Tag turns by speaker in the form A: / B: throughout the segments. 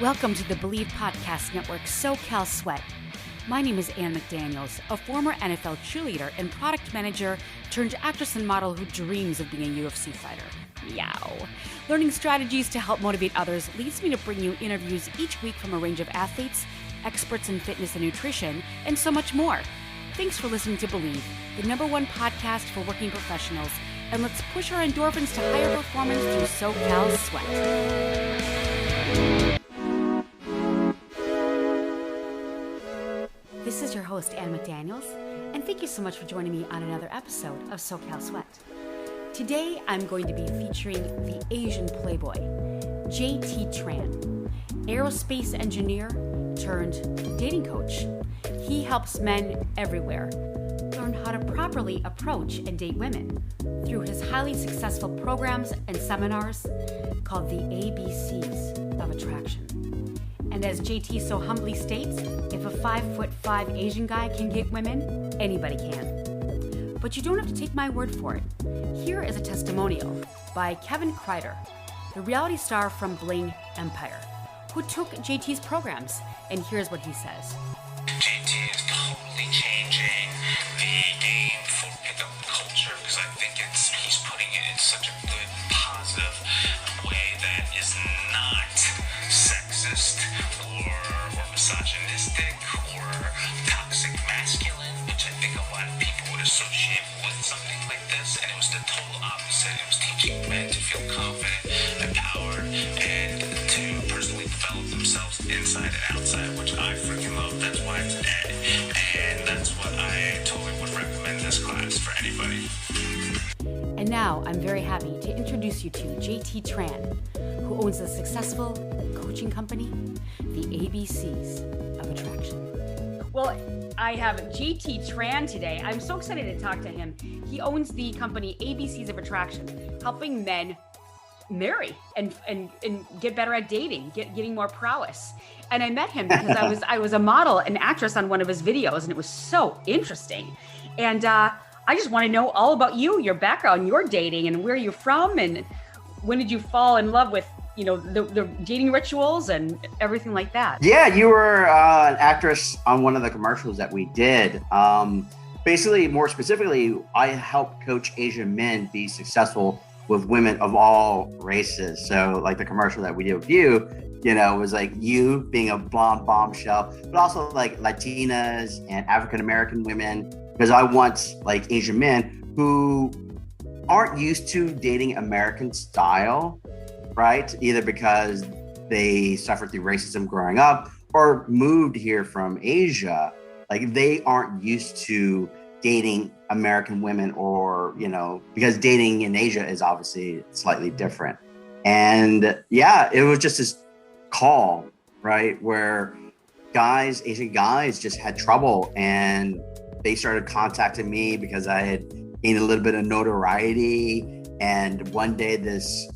A: Welcome to the Believe Podcast Network SoCal Sweat. My name is Ann McDaniels, a former NFL cheerleader and product manager turned actress and model who dreams of being a UFC fighter. Meow. Learning strategies to help motivate others leads me to bring you interviews each week from a range of athletes, experts in fitness and nutrition, and so much more. Thanks for listening to Believe, the #1 podcast for working professionals, and let's push our endorphins to higher performance through SoCal Sweat. This is your host, Ann McDaniels, and thank you so much for joining me on another episode of SoCal Sweat. Today, I'm going to be featuring the Asian Playboy, JT Tran, aerospace engineer turned dating coach. He helps men everywhere learn how to properly approach and date women through his highly successful programs and seminars called the ABCs of Attraction. And as JT so humbly states, if a 5'5" Asian guy can get women, anybody can. But you don't have to take my word for it. Here is a testimonial by Kevin Kreider, the reality star from Bling Empire, who took JT's programs, and here's what he says.
B: JT is totally changing the game for pickup culture because I think he's putting it in such a good, positive way that is not sexist or misogynistic or toxic masculine, which I think a lot of people would associate with something like this. And it was the total opposite. It was teaching men to feel confident, empowered, and to personally develop themselves inside and outside, which I freaking love. That's why it's Ed. And that's what I totally would recommend this class for anybody.
A: And now I'm very happy to introduce you to JT Tran, who owns the successful coaching company, the ABCs of Attraction. Well, I have JT Tran today. I'm so excited to talk to him. He owns the company ABCs of Attraction, helping men marry and get better at dating, getting more prowess. And I met him because I was a model and actress on one of his videos, and it was so interesting. And I just want to know all about you, your background, your dating, and where you're from, and when did you fall in love with, the dating rituals and everything like that?
C: Yeah, you were an actress on one of the commercials that we did. Basically, more specifically, I helped coach Asian men be successful with women of all races. So like the commercial that we did with you, was like you being a blonde bombshell, but also like Latinas and African-American women, because I want like Asian men who aren't used to dating American style, right? Either because they suffered through racism growing up or moved here from Asia. Like they aren't used to dating American women or, because dating in Asia is obviously slightly different. And yeah, it was just this call, right? Where Asian guys just had trouble, and they started contacting me because I had gained a little bit of notoriety. And one day this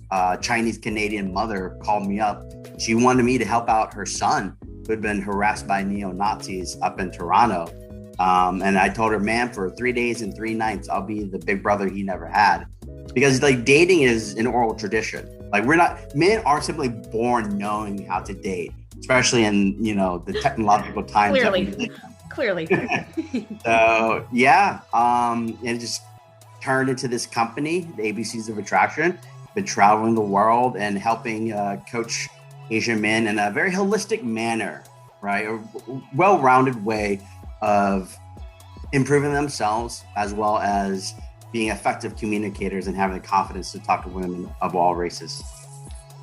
C: Chinese Canadian mother called me up. She wanted me to help out her son who had been harassed by neo-Nazis up in Toronto. And I told her, man, for 3 days and 3 nights, I'll be the big brother he never had. Because like dating is an oral tradition. Like men aren't simply born knowing how to date, especially in, the technological times.
A: Clearly.
C: So yeah, and it just turned into this company, the ABCs of Attraction. Been traveling the world and helping coach Asian men in a very holistic manner, right? A well-rounded way of improving themselves, as well as being effective communicators and having the confidence to talk to women of all races.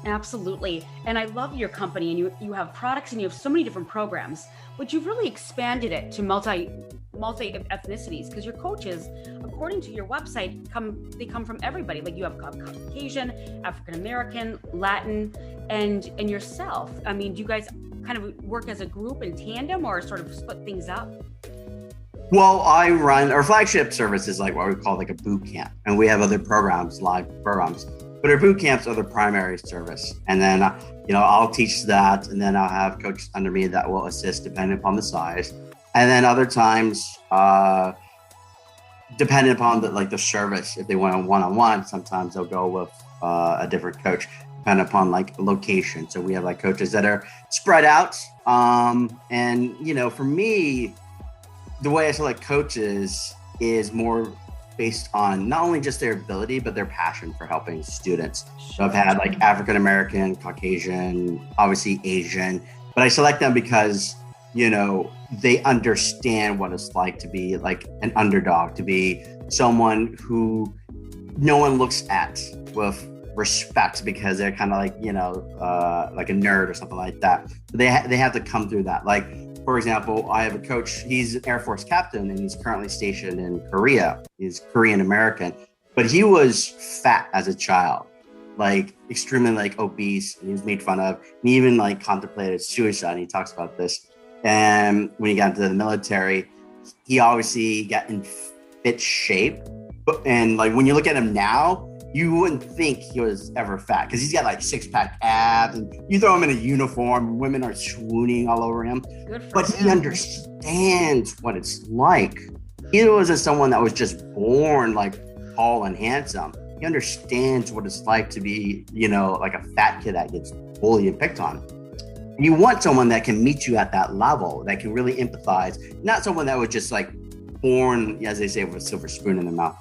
A: Absolutely. And I love your company, and you have products and you have so many different programs, but you've really expanded it to multi ethnicities, because your coaches, according to your website, come from everybody. Like you have Caucasian, African American, Latin, and yourself. I mean, do you guys kind of work as a group in tandem or sort of split things up?
C: Well, I run our flagship service is like what we call like a boot camp, and we have other programs, live programs. But our boot camps are the primary service. And then, I'll teach that, and then I'll have coaches under me that will assist depending upon the size. And then other times, depending upon the service, if they want a one-on-one, sometimes they'll go with a different coach. depending upon like location. So we have like coaches that are spread out. And, you know, for me, the way I select coaches is more based on not only just their ability, but their passion for helping students. So I've had like African-American, Caucasian, obviously Asian, but I select them because, you know, they understand what it's like to be like an underdog, to be someone who no one looks at with respect because they're kind of like, you know, like a nerd or something like that. But they have to come through that. Like, for example, I have a coach, he's an Air Force captain and he's currently stationed in Korea. He's Korean American, but he was fat as a child, like extremely like obese, and he was made fun of. And he even like contemplated suicide. And he talks about this. And when he got into the military, he obviously got in fit shape. And like when you look at him now, you wouldn't think he was ever fat because he's got like 6-pack abs, and you throw him in a uniform, women are swooning all over him. But he understands what it's like. He wasn't someone that was just born like tall and handsome. He understands what it's like to be, you know, like a fat kid that gets bullied and picked on. You want someone that can meet you at that level, that can really empathize, not someone that was just like born, as they say, with a silver spoon in their mouth.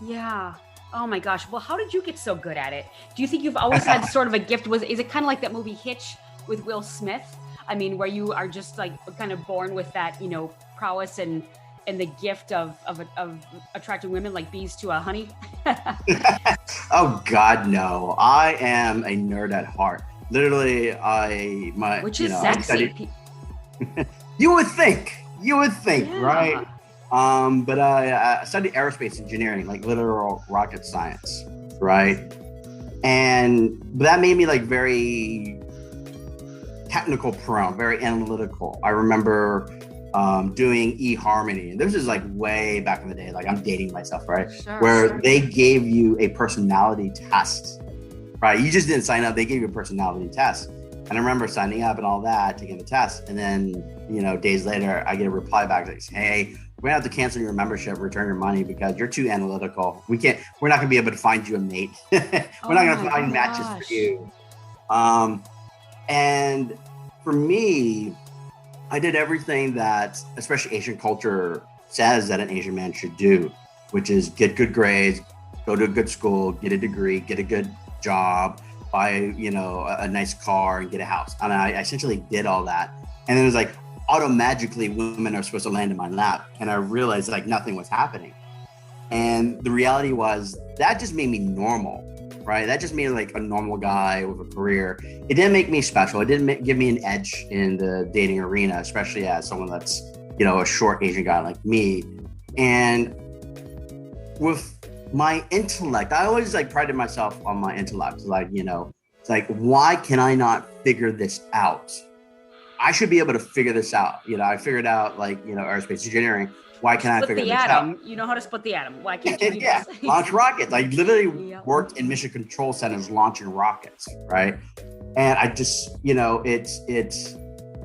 A: Yeah. Oh my gosh. Well, how did you get so good at it? Do you think you've always had sort of a gift? Is it kind of like that movie Hitch with Will Smith? I mean, where you are just like kind of born with that, you know, prowess and the gift of attracting women like bees to a honey?
C: Oh God, no. I am a nerd at heart. Literally, which is sexy. You would think, yeah. Right? But I studied aerospace engineering, like literal rocket science, right? But that made me like very technical prone, very analytical. I remember doing eHarmony, and this is like way back in the day, like I'm dating myself, right? Where they gave you a personality test, right? You just didn't sign up, they gave you a personality test. And I remember signing up and all that, taking the test, and then, you know, days later, I get a reply back that says, hey, we're gonna have to cancel your membership, return your money because you're too analytical. We're not gonna be able to find you a mate. We're not gonna find matches for you. And for me, I did everything that, especially Asian culture, says that an Asian man should do, which is get good grades, go to a good school, get a degree, get a good job, buy, you know, a nice car and get a house. And I essentially did all that. And it was like, magically women are supposed to land in my lap. And I realized like nothing was happening. And the reality was that just made me normal, right? That just made me like a normal guy with a career. It didn't make me special. It didn't give me an edge in the dating arena, especially as someone that's, you know, a short Asian guy like me. And with my intellect, I always like prided myself on my intellect. Like, you know, it's like, why can I not figure this out? I should be able to figure this out. You know, I figured out like, you know, aerospace engineering. Why can't I figure this out?
A: You know how to split the atom. Why can't you do
C: this? Launch rockets. I literally worked in mission control centers launching rockets, right? And I just, you know, it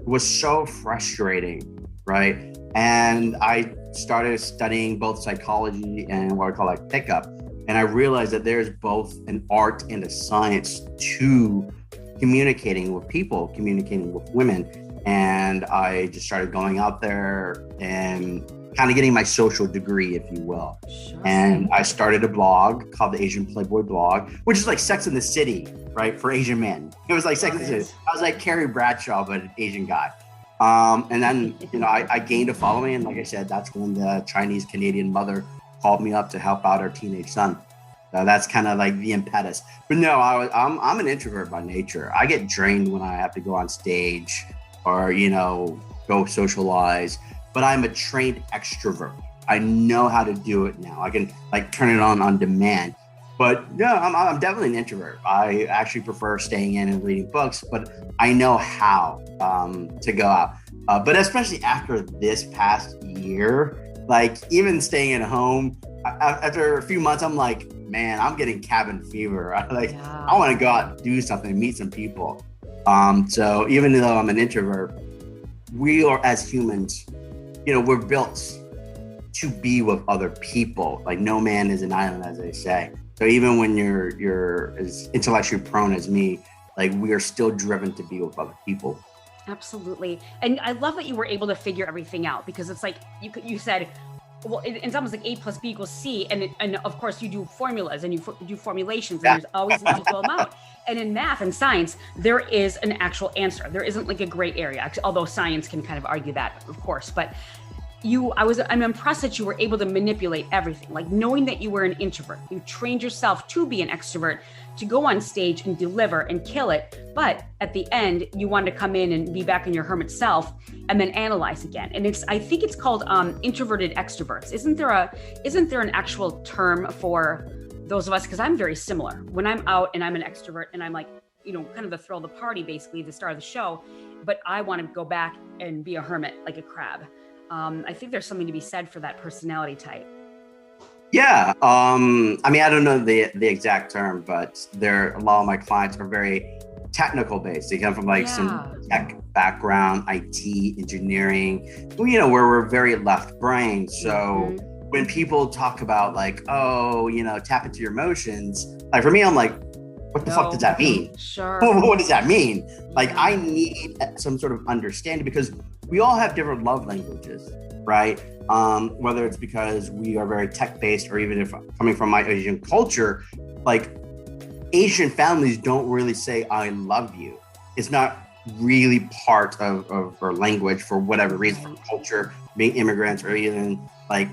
C: was so frustrating, right? And I started studying both psychology and what I call like pickup. And I realized that there's both an art and a science to communicating with people, communicating with women. And I just started going out there and kind of getting my social degree, if you will. Sure. And I started a blog called the Asian Playboy blog, which is like Sex in the City, right? For Asian men. It was like Sex in the City. I was like Carrie Bradshaw, but an Asian guy. And then, you know, I gained a following. And like I said, that's when the Chinese Canadian mother called me up to help out her teenage son. That's kind of like the impetus. But no, I'm an introvert by nature. I get drained when I have to go on stage or, you know, go socialize. But I'm a trained extrovert. I know how to do it now. I can like turn it on demand. But no, I'm definitely an introvert. I actually prefer staying in and reading books, but I know how to go out. But especially after this past year, like even staying at home, after a few months, I'm like, man, I'm getting cabin fever. I want to go out and do something, meet some people. So even though I'm an introvert, we are, as humans, you know, we're built to be with other people. Like no man is an island, as they say. So even when you're as intellectually prone as me, like we are still driven to be with other people.
A: Absolutely. And I love that you were able to figure everything out, because it's like you said, well, it's almost like A plus B equals C. And of course you do formulas and you do formulations, and there's always an equal amount. And in math and science, there is an actual answer. There isn't like a gray area, actually, although science can kind of argue that, of course. But I'm impressed that you were able to manipulate everything, like knowing that you were an introvert. You trained yourself to be an extrovert, to go on stage and deliver and kill it. But at the end, you wanted to come in and be back in your hermit self and then analyze again. And I think it's called introverted extroverts. Isn't there an actual term for those of us? Because I'm very similar. When I'm out and I'm an extrovert and I'm like, kind of the thrill of the party, basically the star of the show, but I want to go back and be a hermit, like a crab. I think there's something to be said for that personality type.
C: Yeah. I mean, I don't know the exact term, but a lot of my clients are very technical based. They come from some tech background, IT, engineering, where we're very left brain. So when people talk about tap into your emotions, like for me, I'm like, what the fuck does that mean?
A: Sure.
C: What does that mean? Like, I need some sort of understanding, because we all have different love languages, right? Whether it's because we are very tech-based, or even if coming from my Asian culture, like Asian families don't really say, I love you. It's not really part of our language for whatever reason, for culture, being immigrants, or even like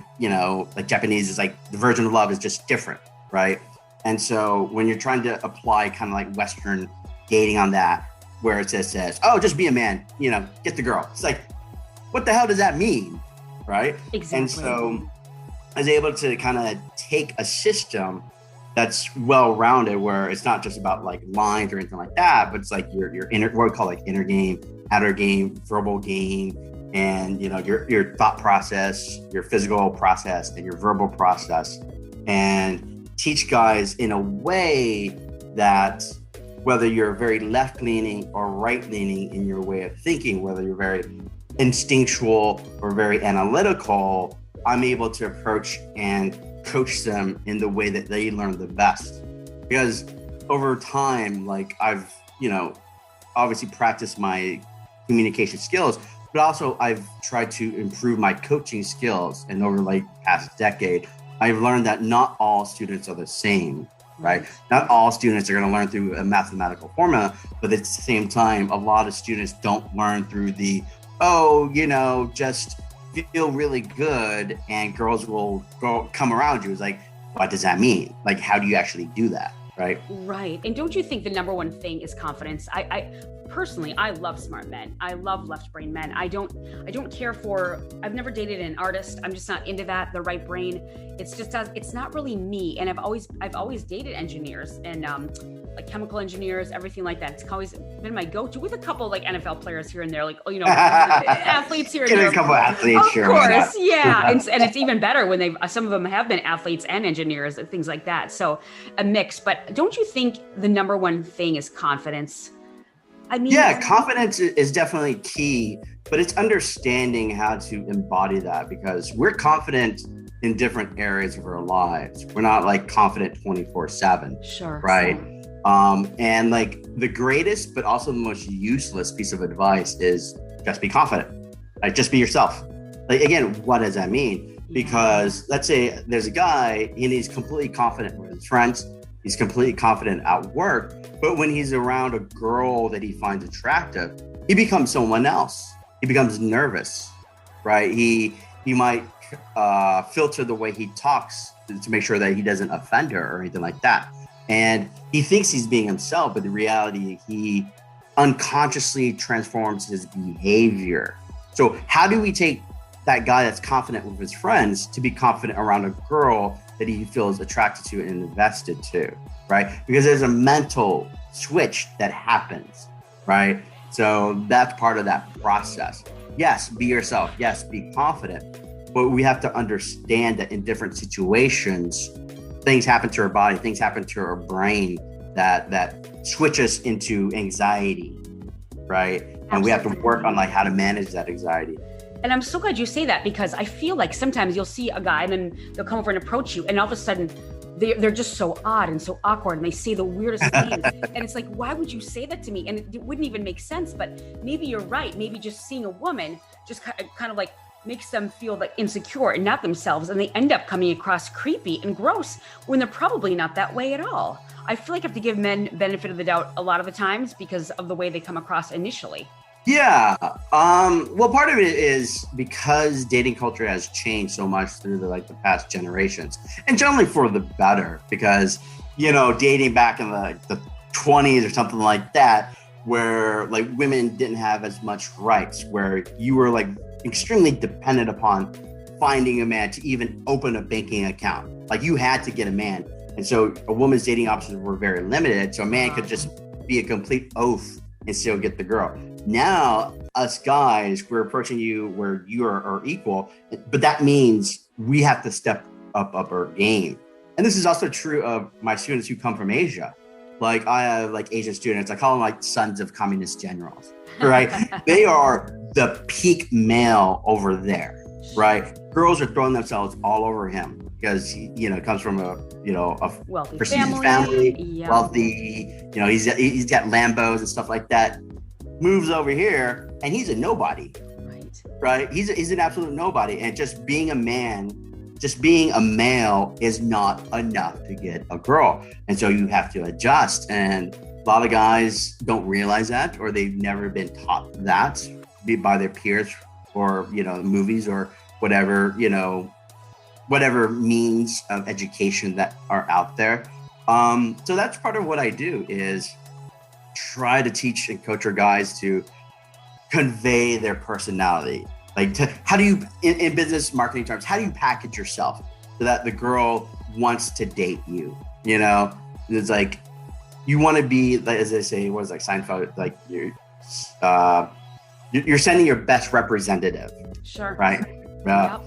C: Japanese is like the version of love is just different, right? And so when you're trying to apply kind of like Western dating on that, where it says, oh, just be a man, get the girl. It's like, what the hell does that mean? Right?
A: Exactly.
C: And so I was able to kind of take a system that's well-rounded, where it's not just about like lines or anything like that, but it's like your inner, what we call like inner game, outer game, verbal game, and your thought process, your physical process, and your verbal process, and teach guys in a way that whether you're very left-leaning or right-leaning in your way of thinking, whether you're very instinctual or very analytical, I'm able to approach and coach them in the way that they learn the best. Because over time, like I've, obviously practiced my communication skills, but also I've tried to improve my coaching skills. And over like past decade, I've learned that not all students are the same, right? Not all students are going to learn through a mathematical formula, but at the same time, a lot of students don't learn through the, just feel really good and girls will come around you. It's like, what does that mean? Like, how do you actually do that? Right. Right.
A: And don't you think the number one thing is confidence? I personally, I love smart men. I love left brain men. I don't care for, I've never dated an artist. I'm just not into that, the right brain. It's not really me. And I've always dated engineers and like chemical engineers, everything like that. It's always been my go-to, with a couple like NFL players here and there, like, athletes here and there.
C: A couple athletes,
A: of course, yeah. And it's even better when some of them have been athletes and engineers and things like that. So a mix. But don't you think the number one thing is confidence? I mean,
C: yeah, confidence is definitely key, but it's understanding how to embody that, because we're confident in different areas of our lives. We're not like confident 24/7.
A: Sure.
C: Right. And like the greatest, but also the most useless piece of advice is just be confident. Like, just be yourself. Like, again, what does that mean? Because let's say there's a guy and he's completely confident with his friends. He's completely confident at work, but when he's around a girl that he finds attractive, he becomes someone else. He becomes nervous, right? He might filter the way he talks to make sure that he doesn't offend her or anything like that. And he thinks he's being himself, but in reality, he unconsciously transforms his behavior. So how do we take that guy that's confident with his friends to be confident around a girl that he feels attracted to and invested to, right? Because there's a mental switch that happens, right? So that's part of that process. Yes, be yourself. Yes, be confident. But we have to understand that in different situations, things happen to our body, things happen to our brain that switch us into anxiety, right? And we have to work on like how to manage that anxiety.
A: And I'm so glad you say that, because I feel like sometimes you'll see a guy and then they'll come over and approach you, and all of a sudden they're just so odd and so awkward, and they say the weirdest things. And it's like, why would you say that to me? And it wouldn't even make sense. But maybe you're right. Maybe just seeing a woman just kind of like makes them feel like insecure and not themselves, and they end up coming across creepy and gross when they're probably not that way at all. I feel like I have to give men benefit of the doubt a lot of the times because of the way they come across initially.
C: Yeah. Well, part of it is because dating culture has changed so much through the past generations, and generally for the better, because, dating back in the 20s or something like that, where like women didn't have as much rights, where you were like extremely dependent upon finding a man to even open a banking account. Like you had to get a man. And so a woman's dating options were very limited. So a man could just be a complete oaf and still get the girl. Now, us guys, we're approaching you where you are equal, but that means we have to step up our game. And this is also true of my students who come from Asia. Like I have like Asian students, I call them like sons of communist generals, right? They are the peak male over there, right? Girls are throwing themselves all over him because he, comes from a
A: wealthy
C: prestigious family, wealthy, he's got Lambos and stuff like that. Moves over here and he's a nobody, right? He's an absolute nobody. And just being a male is not enough to get a girl. And so you have to adjust. And a lot of guys don't realize that, or they've never been taught that by their peers or, movies or whatever, whatever means of education that are out there. So that's part of what I do is try to teach and coach our guys to convey their personality. Like how do you, in business marketing terms, how do you package yourself so that the girl wants to date you? It's like, you want to be, like, as they say, what is like Seinfeld, like you're sending your best representative.
A: Sure.
C: Right.
A: Yep.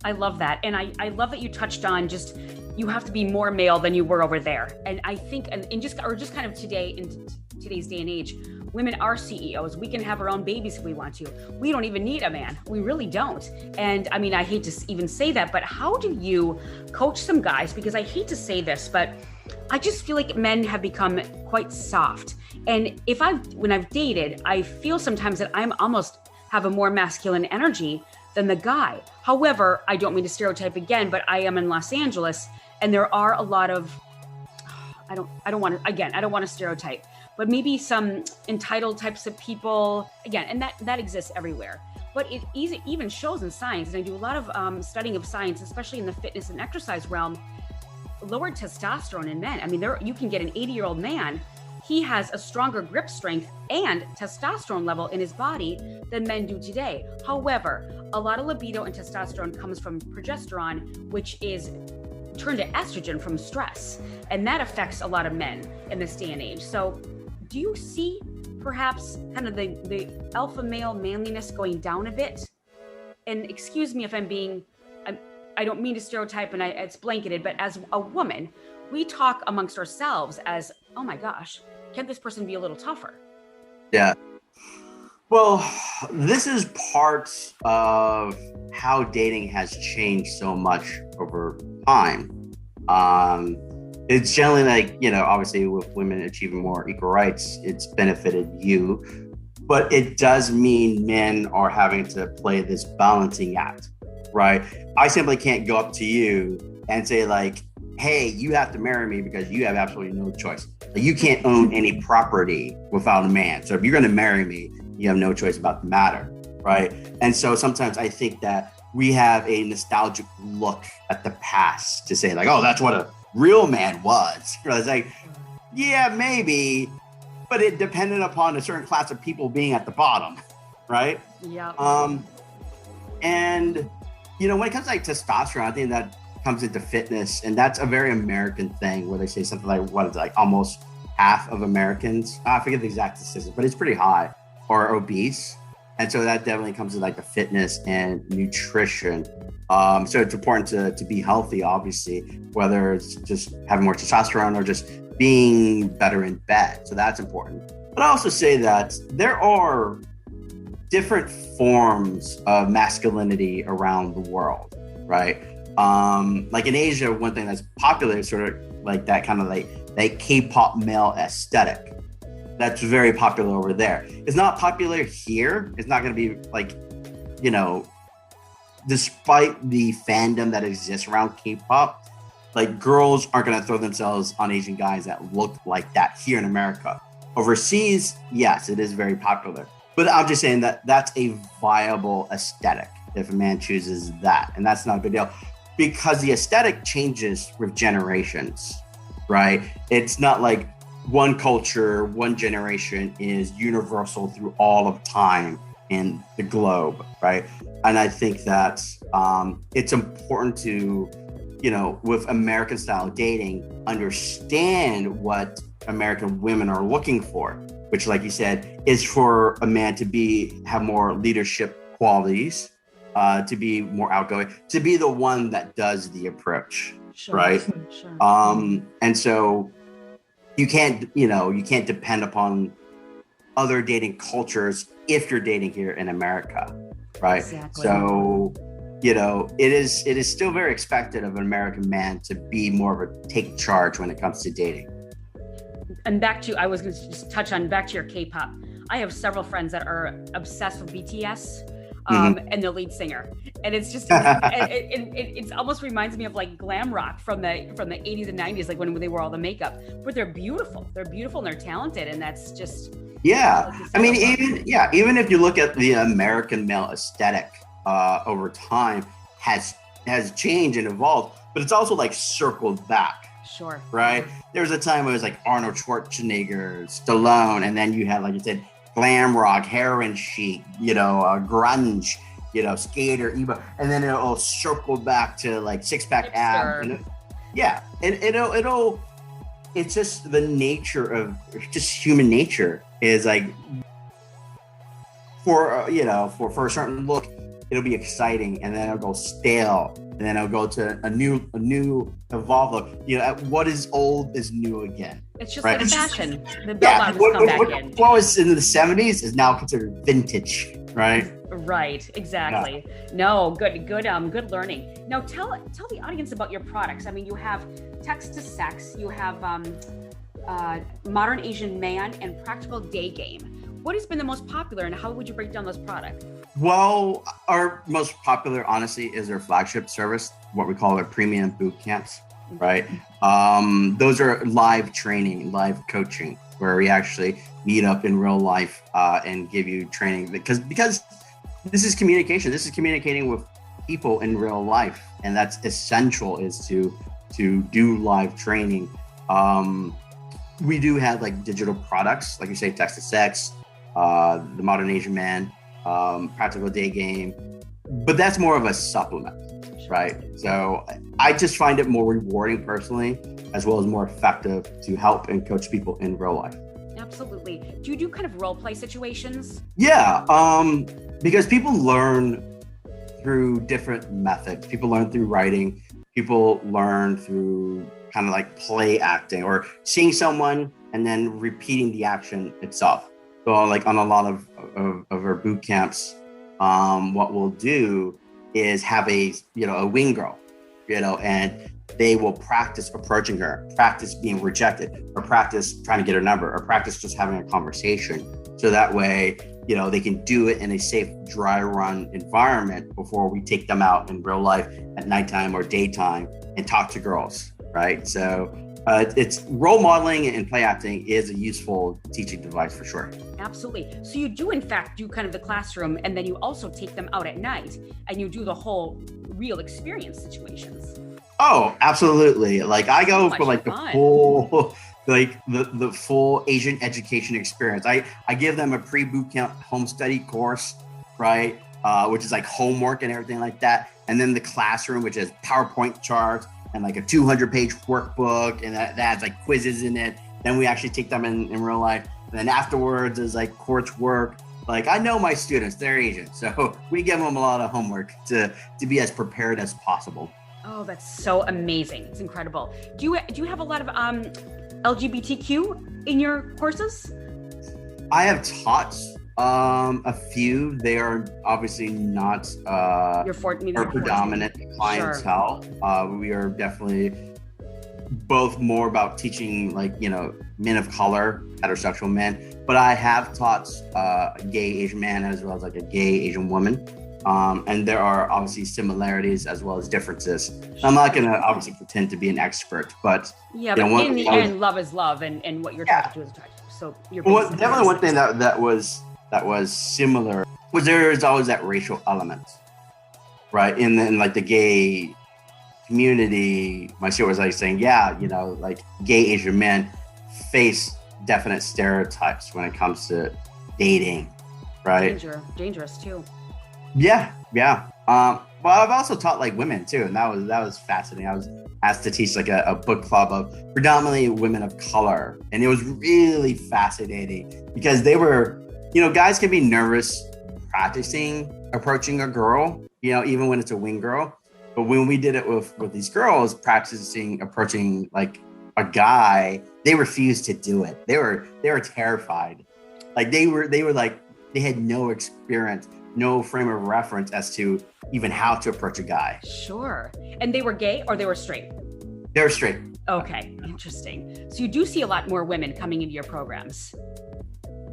A: I love that. And I love that you touched on just, you have to be more male than you were over there. And I think, and just kind of today, in today's day and age, women are CEOs. We can have our own babies if we want to. We don't even need a man. We really don't. And I mean, I hate to even say that, but how do you coach some guys? Because I hate to say this, but I just feel like men have become quite soft. And when I've dated, I feel sometimes that I'm almost have a more masculine energy than the guy. However, I don't mean to stereotype again, but I am in Los Angeles, and there are a lot of, I don't want to stereotype, but maybe some entitled types of people, again, and that exists everywhere. But it even shows in science, and I do a lot of studying of science, especially in the fitness and exercise realm, lowered testosterone in men. I mean, you can get an 80-year-old man, he has a stronger grip strength and testosterone level in his body than men do today. However, a lot of libido and testosterone comes from progesterone, which is turned to estrogen from stress. And that affects a lot of men in this day and age. So do you see perhaps kind of the alpha male manliness going down a bit? And excuse me if I don't mean to stereotype and it's blanketed, but as a woman, we talk amongst ourselves as, oh my gosh, can this person be a little tougher?
C: Yeah. Well, this is part of how dating has changed so much over time. It's generally like, obviously with women achieving more equal rights, it's benefited you, but it does mean men are having to play this balancing act, right? I simply can't go up to you and say like, hey, you have to marry me because you have absolutely no choice. Like, you can't own any property without a man. So if you're going to marry me, you have no choice about the matter, right? And so sometimes I think that we have a nostalgic look at the past to say like, oh, that's what a real man was. It's like, yeah, maybe, but it depended upon a certain class of people being at the bottom, right?
A: Yeah.
C: And, when it comes to like testosterone, I think that comes into fitness, and that's a very American thing where they say something like, what is it, like almost half of Americans, I forget the exact statistics, but it's pretty high, are obese. And so that definitely comes to like the fitness and nutrition. So it's important to be healthy, obviously, whether it's just having more testosterone or just being better in bed. So that's important. But I also say that there are different forms of masculinity around the world, right? Like in Asia, one thing that's popular is sort of like that kind of like K-pop male aesthetic. That's very popular over there. It's not popular here. It's not going to be like, you know, despite the fandom that exists around K-pop, like girls aren't going to throw themselves on Asian guys that look like that here in America. Overseas, yes, it is very popular. But I'm just saying that that's a viable aesthetic if a man chooses that. And that's not a big deal because the aesthetic changes with generations, right? It's not like one culture, one generation is universal through all of time in the globe, right? And I think that it's important to, you know, with American style dating, understand what American women are looking for, which, like you said, is for a man to have more leadership qualities, to be more outgoing, to be the one that does the approach, right?
A: Sure.
C: And so you can't depend upon other dating cultures if you're dating here in America, right?
A: Exactly.
C: So, you know, it is still very expected of an American man to be more of a take charge when it comes to dating.
A: And I was going to just touch on back to your K-pop. I have several friends that are obsessed with BTS. And the lead singer, and it's just it almost reminds me of like glam rock from the 80s and 90s, like when they wore all the makeup. But they're beautiful and they're talented, and that's just
C: I mean, even if you look at the American male aesthetic over time has changed and evolved, but it's also like circled back.
A: Sure.
C: Right. There was a time where it was like Arnold Schwarzenegger, Stallone, and then you had, like you said, glam rock, heroin chic, you know, grunge, you know, skater, emo, and then it'll circle back to like six-pack abs. And it's just the nature of just human nature is like for a certain look, it'll be exciting, and then it'll go stale, and then it'll go to a new evolved look. You know, what is old is new again.
A: It's just
C: right?
A: like fashion. The bell-bottoms come back in.
C: What was in the 70s is now considered vintage, right?
A: Right, exactly. Yeah. No, good learning. Now tell the audience about your products. I mean, you have Text to Sex, you have Modern Asian Man, and Practical Day Game. What has been the most popular, and how would you break down those products?
C: Well, our most popular, honestly, is our flagship service, what we call our premium boot camps, right? Those are live training, live coaching, where we actually meet up in real life and give you training because this is communication. This is communicating with people in real life, and that's essential is to do live training. We do have like digital products, like you say, Text to Sex, the Modern Asian Man, Practical Day Game, but that's more of a supplement, right? So I just find it more rewarding personally, as well as more effective to help and coach people in real life.
A: Absolutely. Do you do kind of role play situations?
C: Yeah, because people learn through different methods. People learn through writing. People learn through kind of like play acting or seeing someone and then repeating the action itself. So like on a lot of our boot camps, what we'll do is have a wing girl, and they will practice approaching her, practice being rejected, or practice trying to get her number, or practice just having a conversation. So that way, they can do it in a safe, dry run environment before we take them out in real life at nighttime or daytime and talk to girls, right? So it's role modeling and play acting is a useful teaching device for sure.
A: Absolutely. So you do in fact do kind of the classroom, and then you also take them out at night and you do the whole real experience situations.
C: Oh, absolutely. Like I go for like the full, the full Asian education experience. I give them a pre-boot camp home study course, right? Which is like homework and everything like that. And then the classroom, which is PowerPoint charts and like a 200-page workbook, and that has like quizzes in it. Then we actually take them in real life. And then afterwards is like coursework. Like I know my students, they're Asian, so we give them a lot of homework to be as prepared as possible.
A: Oh, that's so amazing. It's incredible. Do you have a lot of LGBTQ in your courses?
C: I have taught A few. They are obviously not our predominant clientele. Sure. We are definitely both more about teaching, like, you know, men of color, heterosexual men. But I have taught a gay Asian man as well as like a gay Asian woman. And there are obviously similarities as well as differences. I'm not going to obviously pretend to be an expert, but
A: yeah, but in the end, love is love, and what you're trying to do is attractive. So you're
C: definitely one thing that was similar was there's always that racial element, right? In like the gay community, my student was like saying, yeah, you know, like gay Asian men face definite stereotypes when it comes to dating, right?
A: Dangerous too.
C: Yeah. Well, I've also taught like women too, and that was fascinating. I was asked to teach like a book club of predominantly women of color, and it was really fascinating because they were, you know, guys can be nervous practicing approaching a girl, you know, even when it's a wing girl. But when we did it with these girls practicing approaching like a guy, they refused to do it. They were terrified. Like they were like, they had no experience, no frame of reference as to even how to approach a guy.
A: Sure. And they were gay or they were straight?
C: They were straight.
A: Okay, interesting. So you do see a lot more women coming into your programs.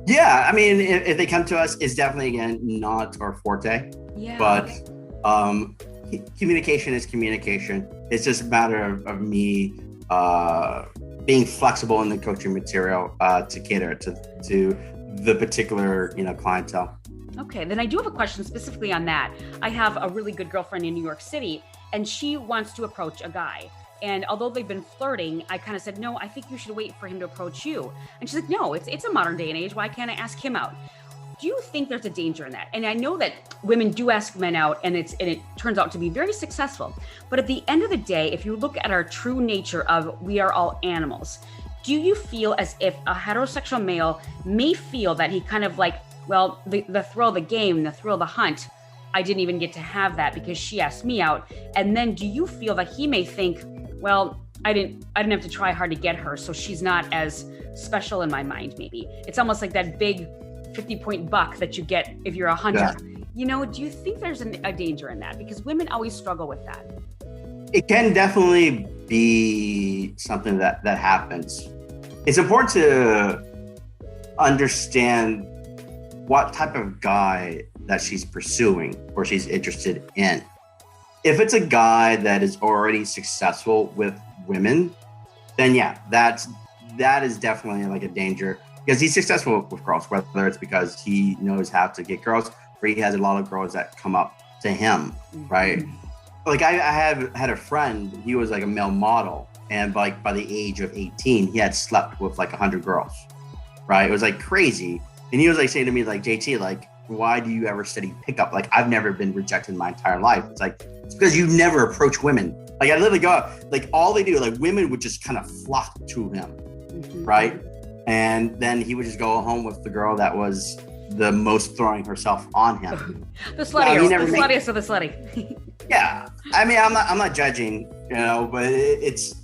C: Yeah, I mean, if they come to us, it's definitely, again, not our forte. Yeah. But communication is communication. It's just a matter of me being flexible in the coaching material to cater to the particular, you know, clientele.
A: Okay, then I do have a question specifically on that. I have a really good girlfriend in New York City, and she wants to approach a guy. And although they've been flirting, I kind of said, no, I think you should wait for him to approach you. And she's like, no, it's a modern day and age. Why can't I ask him out? Do you think there's a danger in that? And I know that women do ask men out, and it turns out to be very successful. But at the end of the day, if you look at our true nature of we are all animals, do you feel as if a heterosexual male may feel that he kind of like, well, the thrill of the game, the thrill of the hunt, I didn't even get to have that because she asked me out. And then do you feel that he may think, well, I didn't have to try hard to get her, so she's not as special in my mind, maybe. It's almost like that big 50-point buck that you get if you're a hunter. Yeah. You know, do you think there's a danger in that? Because women always struggle with that.
C: It can definitely be something that happens. It's important to understand what type of guy that she's pursuing or she's interested in. If it's a guy that is already successful with women, then yeah, that is definitely like a danger because he's successful with girls, whether it's because he knows how to get girls or he has a lot of girls that come up to him, right? Like I have had a friend, he was like a male model, and like by the age of 18, he had slept with like 100 girls, right? It was like crazy. And he was like saying to me, like, JT, like, why do you ever study pickup? Like, I've never been rejected in my entire life. It's like, it's because you never approach women. Like, I literally go out, like, all they do, like, women would just kind of flock to him, right? And then he would just go home with the girl that was the most throwing herself on him.
A: The sluttiest of the slutty.
C: Yeah. I mean, I'm not judging, you know, but it's,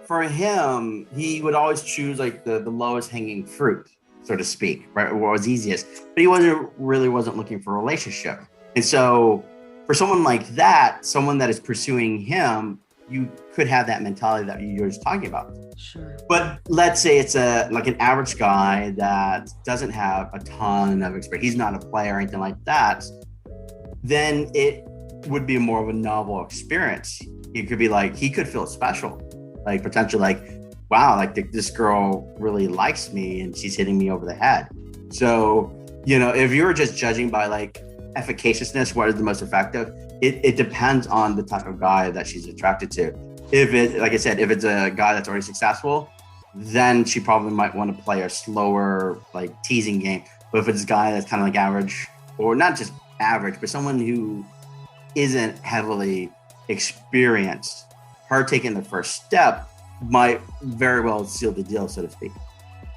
C: for him, he would always choose, like, the lowest hanging fruit, so to speak, right? What was easiest, but he wasn't looking for a relationship. And so for someone like that, someone that is pursuing him, you could have that mentality that you were just talking about.
A: Sure.
C: But let's say it's like an average guy that doesn't have a ton of experience. He's not a player or anything like that. Then it would be more of a novel experience. It could be like, he could feel special, like potentially like, wow, like this girl really likes me and she's hitting me over the head. So, you know, if you're just judging by like efficaciousness, what is the most effective? It depends on the type of guy that she's attracted to. If it, like I said, if it's a guy that's already successful, then she probably might want to play a slower, like teasing game. But if it's a guy that's kind of like average, or not just average, but someone who isn't heavily experienced, her taking the first step might very well seal the deal, so to speak.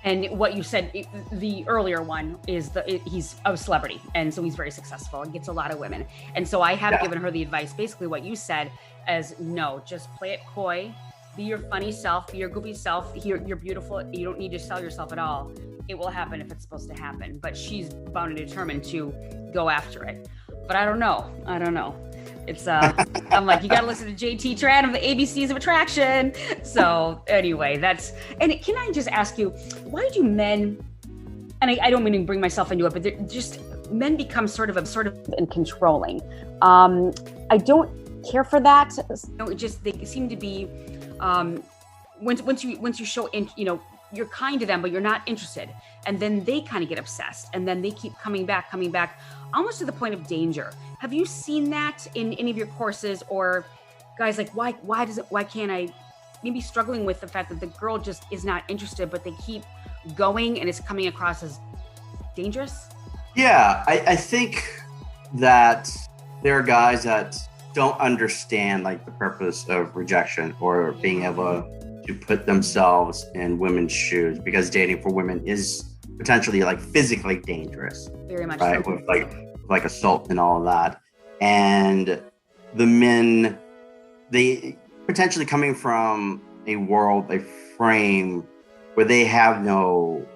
A: And what you said, the earlier one is he's a celebrity, and so he's very successful and gets a lot of women. And so I have given her the advice, basically what you said, as no, just play it coy, be your funny self, be your goofy self. You're beautiful. You don't need to sell yourself at all. It will happen if it's supposed to happen. But she's bound and determined to go after it. But I don't know. It's I'm like, you got to listen to JT Tran of the ABCs of Attraction. So anyway, and can I just ask you, why do men, and I don't mean to bring myself into it, but just men become sort of and controlling. I don't care for that. They seem to be, once you show, you're kind to them, but you're not interested. And then they kind of get obsessed, and then they keep coming back, almost to the point of danger. Have you seen that in any of your courses, or guys like, why can't I, maybe struggling with the fact that the girl just is not interested, but they keep going and it's coming across as dangerous?
C: Yeah, I think that there are guys that don't understand like the purpose of rejection or being able to put themselves in women's shoes, because dating for women is potentially like physically dangerous.
A: Very much
C: right?
A: So.
C: With like assault and all of that. And the men, they potentially coming from a frame where they have no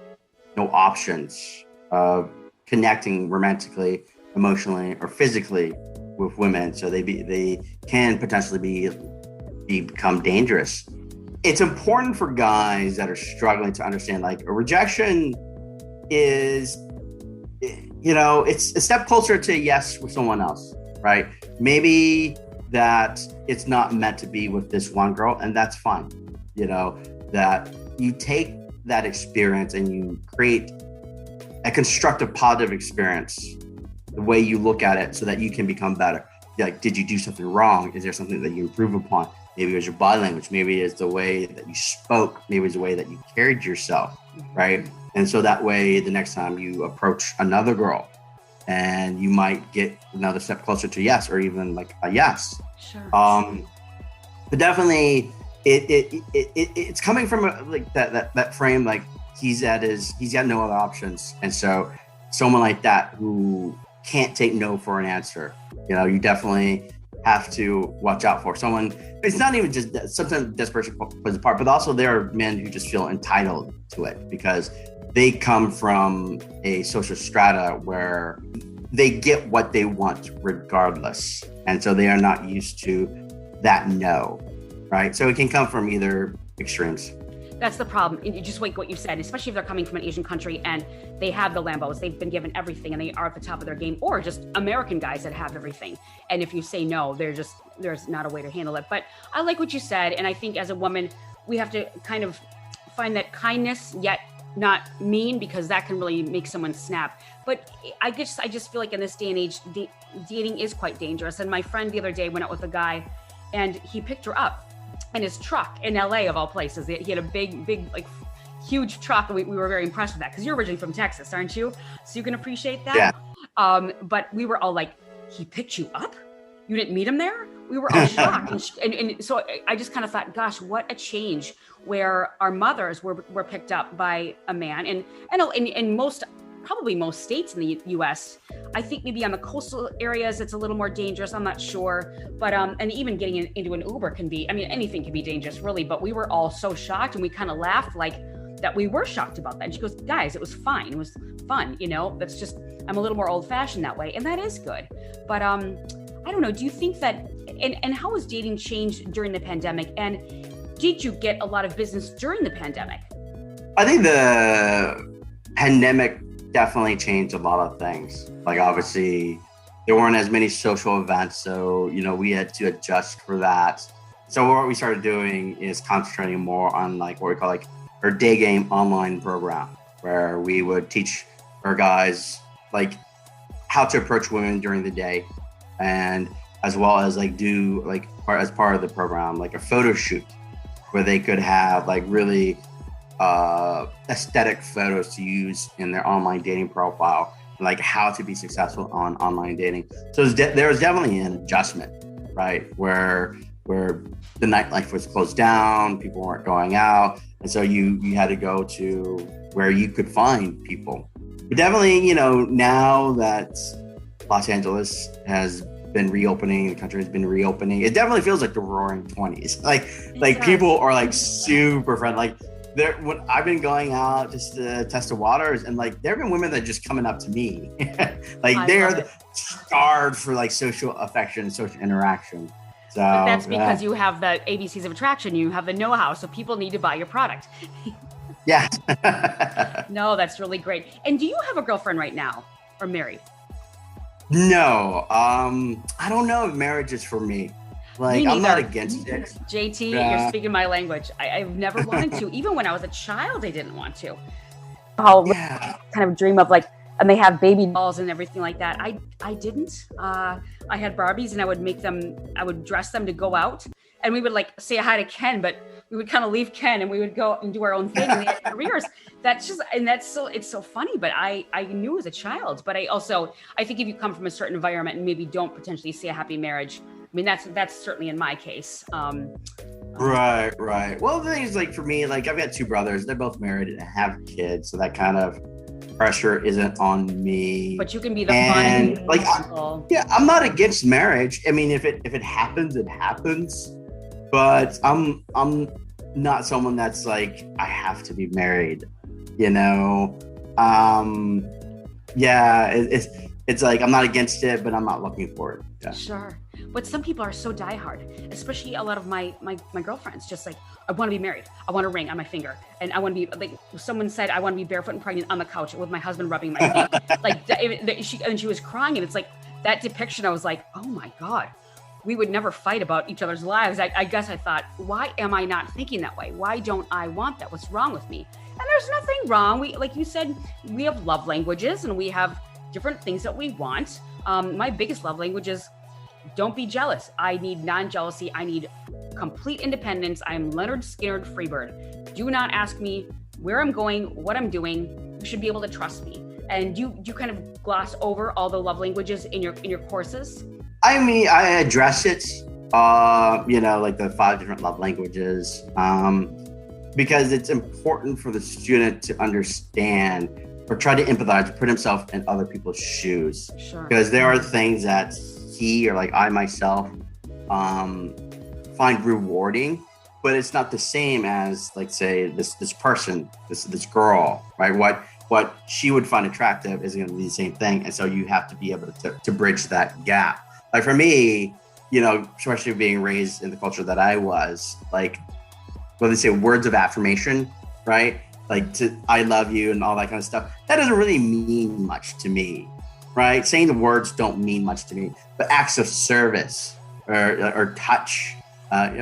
C: options of connecting romantically, emotionally, or physically with women. So they can potentially become dangerous. It's important for guys that are struggling to understand like a rejection is, it's a step closer to yes with someone else, right? Maybe that it's not meant to be with this one girl, and that's fine. That you take that experience and you create a constructive, positive experience, the way you look at it, so that you can become better. Like, did you do something wrong? Is there something that you improve upon? Maybe it was your body language. Maybe it's the way that you spoke. Maybe it's the way that you carried yourself, right? And so that way, the next time you approach another girl, and you might get another step closer to yes, or even like a yes.
A: Sure.
C: But definitely, it's coming from that frame. Like he's got no other options, and so someone like that who can't take no for an answer, you definitely have to watch out for someone. It's not even just sometimes desperation plays a part, but also there are men who just feel entitled to it because they come from a social strata where they get what they want regardless. And so they are not used to that no, right? So it can come from either extremes.
A: That's the problem. Just like what you said, especially if they're coming from an Asian country and they have the Lambos, they've been given everything and they are at the top of their game, or just American guys that have everything. And if you say no, there's not a way to handle it. But I like what you said. And I think as a woman, we have to kind of find that kindness, yet not mean, because that can really make someone snap. But I just feel like in this day and age, dating is quite dangerous. And my friend the other day went out with a guy and he picked her up in his truck in LA, of all places. He had a big, like huge truck. And we were very impressed with that, because you're originally from Texas, aren't you? So you can appreciate that.
C: Yeah.
A: But we were all like, he picked you up? You didn't meet him there? We were all shocked. And so I just kind of thought, gosh, what a change, where our mothers were picked up by a man. And in probably most states in the US, I think maybe on the coastal areas, it's a little more dangerous. I'm not sure. But, and even getting into an Uber can be, anything can be dangerous really, but we were all so shocked, and we kind of laughed like that. We were shocked about that. And she goes, guys, it was fine. It was fun. That's just, I'm a little more old fashioned that way. And that is good. But, I don't know. Do you think that, and how has dating changed during the pandemic? And did you get a lot of business during the pandemic?
C: I think the pandemic definitely changed a lot of things. Like obviously there weren't as many social events, so we had to adjust for that. So what we started doing is concentrating more on like what we call like our day game online program, where we would teach our guys like how to approach women during the day, and as well as like do like as part of the program like a photo shoot where they could have like really aesthetic photos to use in their online dating profile, like how to be successful on online dating. So there was definitely an adjustment, right? Where the nightlife was closed down, people weren't going out. And so you had to go to where you could find people. But definitely, now that Los Angeles has been reopening. The country has been reopening. It definitely feels like the roaring 20s. Like people are like super friendly. Like when I've been going out just to test the waters, and like there have been women that are just coming up to me. Like they're starved for like social affection, social interaction. So
A: but that's because you have the ABCs of attraction. You have the know-how, so people need to buy your product.
C: Yeah.
A: No, that's really great. And do you have a girlfriend right now or married?
C: No. I don't know if marriage is for me. Like, I'm not against it.
A: JT, you're speaking my language. I've never wanted to. Even when I was a child, I didn't want to. Kind of dream of like, and they have baby dolls and everything like that. I didn't. I had Barbies, and I would dress them to go out. And we would like say hi to Ken, but we would kind of leave Ken and we would go and do our own thing. And we had careers. It's so funny. But I knew as a child. But I think if you come from a certain environment and maybe don't potentially see a happy marriage, I mean, that's certainly in my case.
C: Right. Well, the thing is, like for me, like I've got two brothers. They're both married and have kids, so that kind of pressure isn't on me.
A: But you can be the fun.
C: Like, I'm not against marriage. I mean, if it happens, it happens. But I'm not someone that's like I have to be married. You know. It's like I'm not against it, but I'm not looking for it. Yeah.
A: Sure. But some people are so diehard, especially a lot of my girlfriends, just like, I want to be married. I want a ring on my finger. And I want to be, like someone said, I want to be barefoot and pregnant on the couch with my husband rubbing my feet. She was crying, and it's like that depiction. I was like, oh my God, we would never fight about each other's lives. I guess I thought, why am I not thinking that way? Why don't I want that? What's wrong with me? And there's nothing wrong. We, like you said, we have love languages and we have different things that we want. My biggest love language is don't be jealous. I need non-jealousy. I need complete independence. I'm Leonard Skinner Freebird. Do not ask me where I'm going, what I'm doing. You should be able to trust me. And you kind of gloss over all the love languages in your courses?
C: I mean, I address it, like the 5 different love languages, because it's important for the student to understand or try to empathize, put himself in other people's shoes.
A: Sure.
C: Because there are things that he or like I myself find rewarding, but it's not the same as like say this person, this girl, right? What she would find attractive isn't going to be the same thing, and so you have to be able to bridge that gap. Like for me, especially being raised in the culture that I was, like what they say, words of affirmation, right? Like I love you and all that kind of stuff. That doesn't really mean much to me, right? Saying the words don't mean much to me, but acts of service or touch,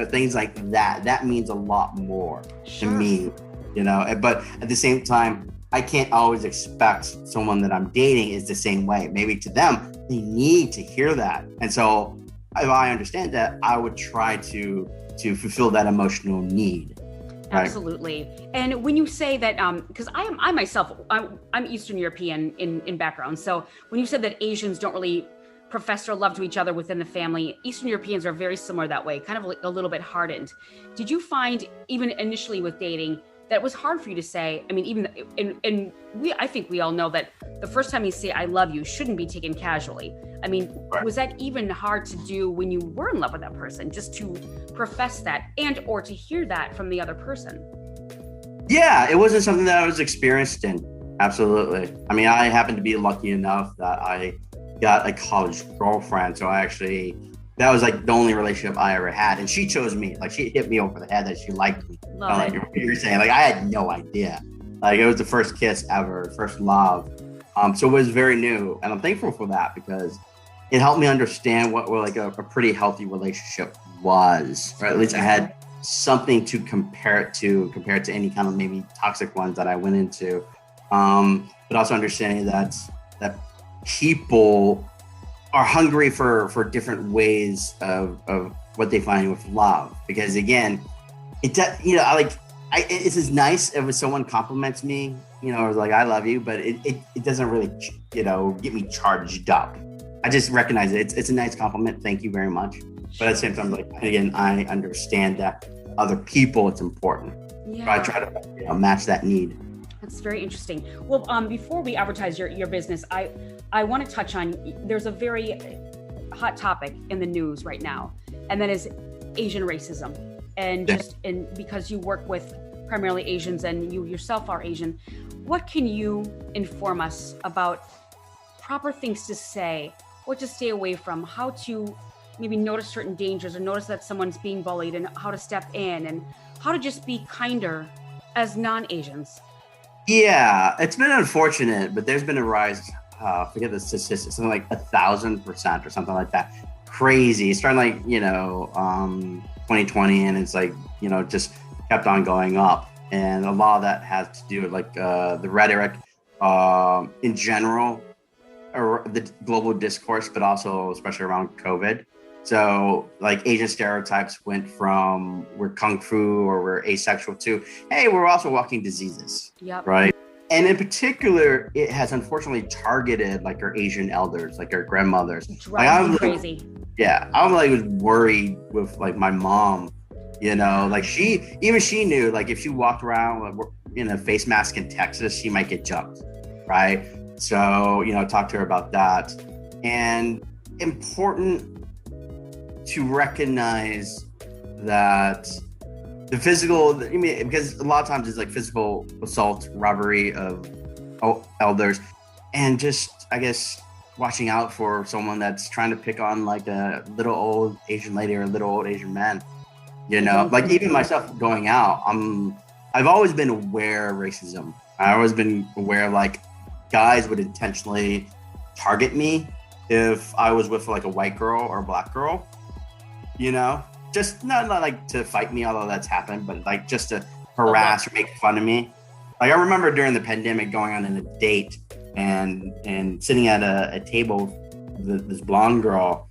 C: things like that means a lot more to me, but at the same time, I can't always expect someone that I'm dating is the same way. Maybe to them, they need to hear that. And so if I understand that, I would try to fulfill that emotional need. Right?
A: Absolutely. And when you say that, because I myself, I'm Eastern European in background. So when you said that Asians don't really profess their love to each other within the family, Eastern Europeans are very similar that way, kind of like a little bit hardened. Did you find even initially with dating that it was hard for you to say, I mean, I think we all know that the first time you say, I love you shouldn't be taken casually. I mean, right. Was that even hard to do when you were in love with that person, just to profess that or to hear that from the other person? Yeah, it wasn't something that I was experienced in. Absolutely. I mean, I happened to be lucky enough that I got a college girlfriend. So that was like the only relationship I ever had. And she chose me. Like she hit me over the head that she liked me. Like you're saying, like I had no idea. Like it was the first kiss ever, first love. So it was very new. And I'm thankful for that because it helped me understand what like a pretty healthy relationship was. Or at least I had something to compare it to any kind of maybe toxic ones that I went into. But also understanding that people are hungry for different ways of what they find with love. Because again, it's as nice if someone compliments me, or like, I love you, but it doesn't really, get me charged up. I just recognize it. It's a nice compliment. Thank you very much. But at the same time, like, again, I understand that other people, it's important. Yeah. So I try to match that need. That's very interesting. Well, before we advertise your business, I want to touch on, there's a very hot topic in the news right now, and that is Asian racism. And because you work with primarily Asians and you yourself are Asian, what can you inform us about proper things to say, what to stay away from, how to maybe notice certain dangers or notice that someone's being bullied and how to step in and how to just be kinder as non-Asians?
C: Yeah, it's been unfortunate, but there's been a rise. Forget the statistics, something like 1,000% or something like that. Crazy. It's starting like, 2020, and it's like, just kept on going up. And a lot of that has to do with like the rhetoric in general, or the global discourse, but also especially around COVID. So like Asian stereotypes went from we're kung fu or we're asexual to, hey, we're also walking diseases.
A: Yep.
C: Right. And in particular, it has unfortunately targeted like our Asian elders, like our grandmothers.
A: Drives me crazy.
C: Yeah. I'm like worried with like my mom, like she knew like if she walked around in a face mask in Texas, she might get jumped. Right. So, talk to her about that. And important to recognize that the physical, because a lot of times it's like physical assault, robbery of elders, and just, I guess, watching out for someone that's trying to pick on like a little old Asian lady or a little old Asian man, like even myself going out, I've always been aware of racism. I've always been aware like guys would intentionally target me if I was with like a white girl or a black girl, just not like to fight me, although that's happened, but like just to harass or make fun of me. Like I remember during the pandemic going on a date and sitting at a table with this blonde girl,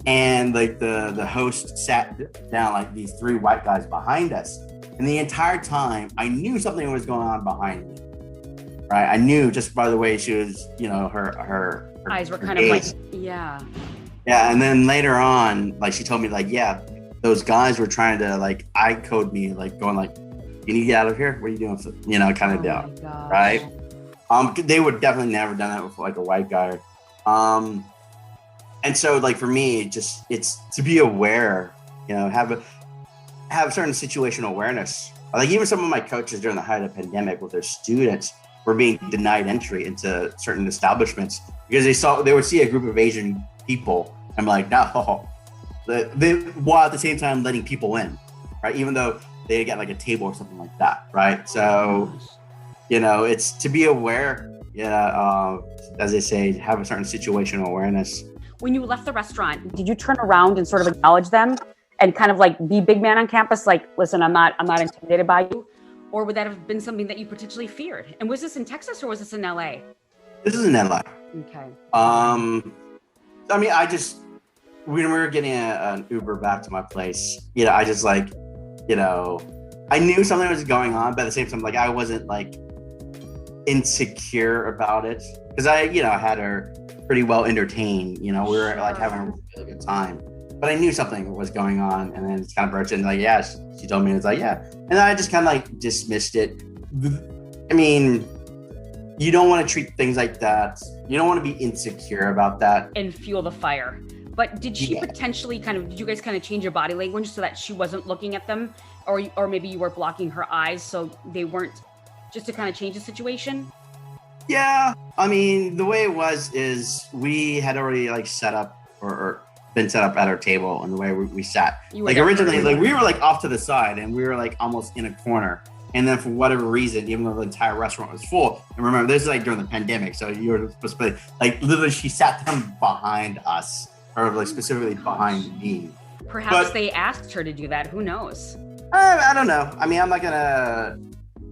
C: and like the host sat down like these three white guys behind us, and the entire time I knew something was going on behind me. Right, I knew just by the way she was, her
A: eyes were kind of like, yeah.
C: Yeah, and then later on, like she told me, like, yeah, those guys were trying to like eye code me, like going like, "You need to get out of here. What are you doing?" Kind of deal, right? They would definitely never done that with like a white guy, and so like for me, it's to be aware, have certain situational awareness. Like even some of my coaches during the height of the pandemic with their students were being denied entry into certain establishments because they would see a group of Asian people. I'm like, no, while at the same time letting people in, right? Even though they get like a table or something like that, right? So, it's to be aware, as they say, have a certain situational awareness.
A: When you left the restaurant, did you turn around and sort of acknowledge them and kind of like be big man on campus? Like, listen, I'm not intimidated by you. Or would that have been something that you potentially feared? And was this in Texas or was this in LA?
C: This is in LA.
A: Okay.
C: When we were getting an Uber back to my place, I just like, I knew something was going on, but at the same time, like I wasn't like insecure about it because I had her pretty well entertained. We were like having a really good time. But I knew something was going on, and then it's kind of burst in like, yeah, she told me, it's like, yeah. And then I just kind of like dismissed it. I mean, you don't want to treat things like that. You don't want to be insecure about that.
A: And fuel the fire. But did she potentially did you guys kind of change your body language so that she wasn't looking at them? Or maybe you were blocking her eyes so they weren't, just to kind of change the situation?
C: Yeah. I mean, the way it was is we had already like set up or been set up at our table and the way we sat. Like originally, like we were like off to the side and we were like almost in a corner. And then for whatever reason, even though the entire restaurant was full, and remember this is like during the pandemic, so you were supposed to be like literally she sat down behind us, or like specifically behind me.
A: Perhaps they asked her to do that. Who knows?
C: I don't know. I mean, I'm not gonna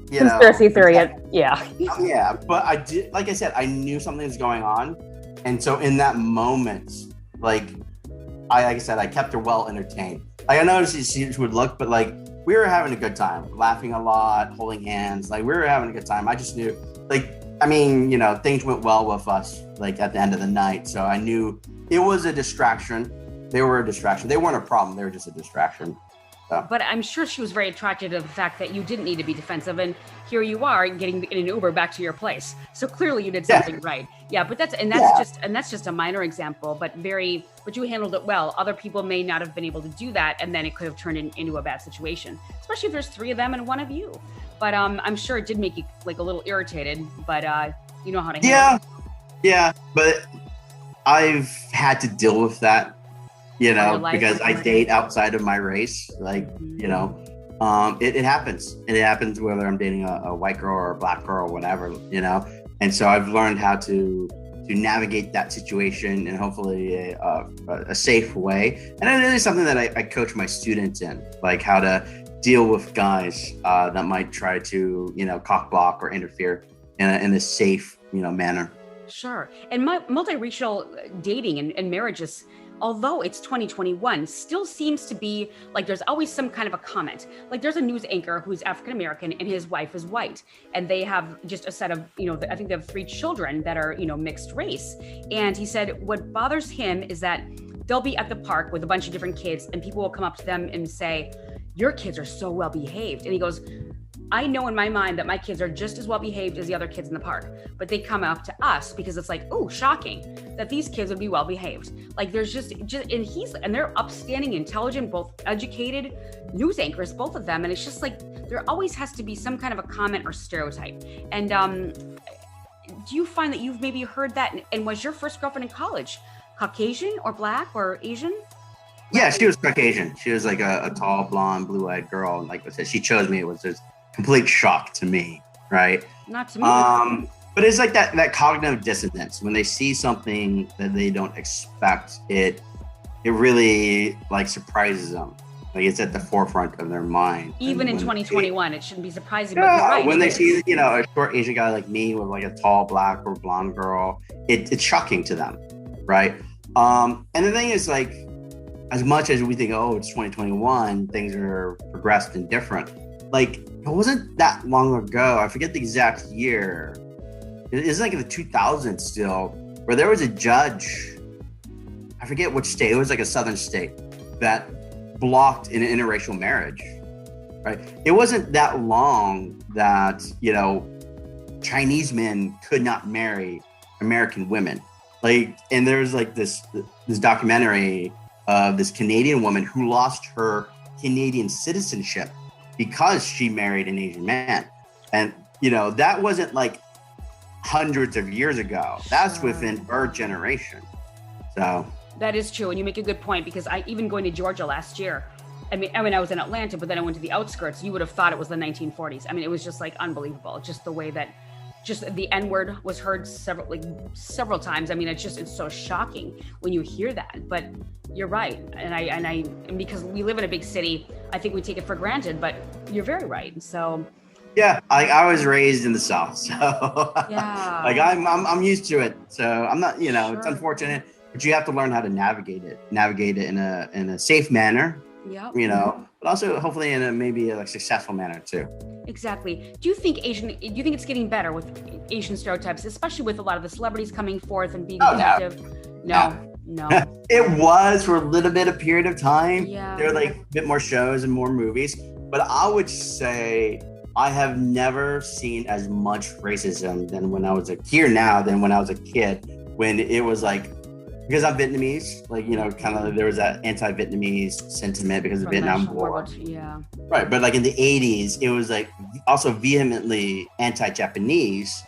A: conspiracy theory. Yeah.
C: Yeah, but I did. Like I said, I knew something was going on, and so in that moment, like I said, I kept her well entertained. Like I noticed she would look, but like we were having a good time, laughing a lot, holding hands. Like we were having a good time. I just knew, like, I mean, things went well with us. Like at the end of the night, so I knew it was a distraction. They were a distraction. They weren't a problem. They were just a distraction. So.
A: But I'm sure she was very attracted to the fact that you didn't need to be defensive, and here you are getting in an Uber back to your place. So clearly you did something right. Yeah, but that's just a minor example, but you handled it well. Other people may not have been able to do that, and then it could have turned into a bad situation, especially if there's 3 of them and 1 of you. But I'm sure it did make you like a little irritated, but you know how to handle it.
C: Yeah, but I've had to deal with that. Because I date outside of my race, it happens. And it happens whether I'm dating a white girl or a black girl or whatever, And so I've learned how to navigate that situation in hopefully a safe way. And it is something that I coach my students in, like how to deal with guys that might try to, cock block or interfere in a safe, manner.
A: Sure. And multiracial dating and marriages, although it's 2021, still seems to be like there's always some kind of a comment. Like there's a news anchor who's African-American and his wife is white. And they have just a set of, I think they have 3 children that are, mixed race. And he said what bothers him is that they'll be at the park with a bunch of different kids and people will come up to them and say, your kids are so well behaved. And he goes, I know in my mind that my kids are just as well behaved as the other kids in the park, but they come up to us because it's like, oh, shocking that these kids would be well behaved. Like there's and they're upstanding, intelligent, both educated news anchors, both of them. And it's just like, there always has to be some kind of a comment or stereotype. And do you find that you've maybe heard that? And was your first girlfriend in college Caucasian or black or Asian?
C: Yeah, she was Caucasian. She was like a tall, blonde, blue-eyed girl. And like I said, she chose me. It was just complete shock to me, right?
A: Not to me.
C: But it's like that cognitive dissonance when they see something that they don't expect. It really like surprises them. Like it's at the forefront of their mind.
A: Even in 2021, it shouldn't be surprising.
C: Yeah,
A: but you're right,
C: when they see a short Asian guy like me with like a tall black or blonde girl, it's shocking to them, right? And the thing is, like, as much as we think, oh, it's 2021, things are progressed and different. Like, it wasn't that long ago. I forget the exact year. It's like in the 2000s still, where there was a judge. I forget which state. It was like a southern state that blocked an interracial marriage. Right? It wasn't that long that Chinese men could not marry American women. Like, and there's like this documentary of this Canadian woman who lost her Canadian citizenship because she married an Asian man. And, that wasn't like hundreds of years ago. That's within our generation. So
A: that is true. And you make a good point, because even going to Georgia last year, I mean, I was in Atlanta, but then I went to the outskirts. You would have thought it was the 1940s. I mean, it was just like unbelievable. Just the way that just the N-word was heard several times. I mean, it's so shocking when you hear that, but you're right. And because we live in a big city, I think we take it for granted, but you're very right. So
C: yeah, I was raised in the South, so
A: yeah,
C: like I'm used to it. So I'm not,
A: Sure.
C: It's unfortunate, but you have to learn how to navigate it in a safe manner.
A: Yeah.
C: But also hopefully in maybe a successful manner too.
A: Exactly. Do you think it's getting better with Asian stereotypes, especially with a lot of the celebrities coming forth and being effective? No.
C: It was for a little bit of period of time.
A: Yeah.
C: There were like a bit more shows and more movies, but I would say I have never seen as much racism than when I was than when I was a kid, when it was like, because I'm Vietnamese, like, kind of there was that anti-Vietnamese sentiment because of the Vietnam War.
A: Yeah.
C: Right. But like in the 80s, it was like also vehemently anti-Japanese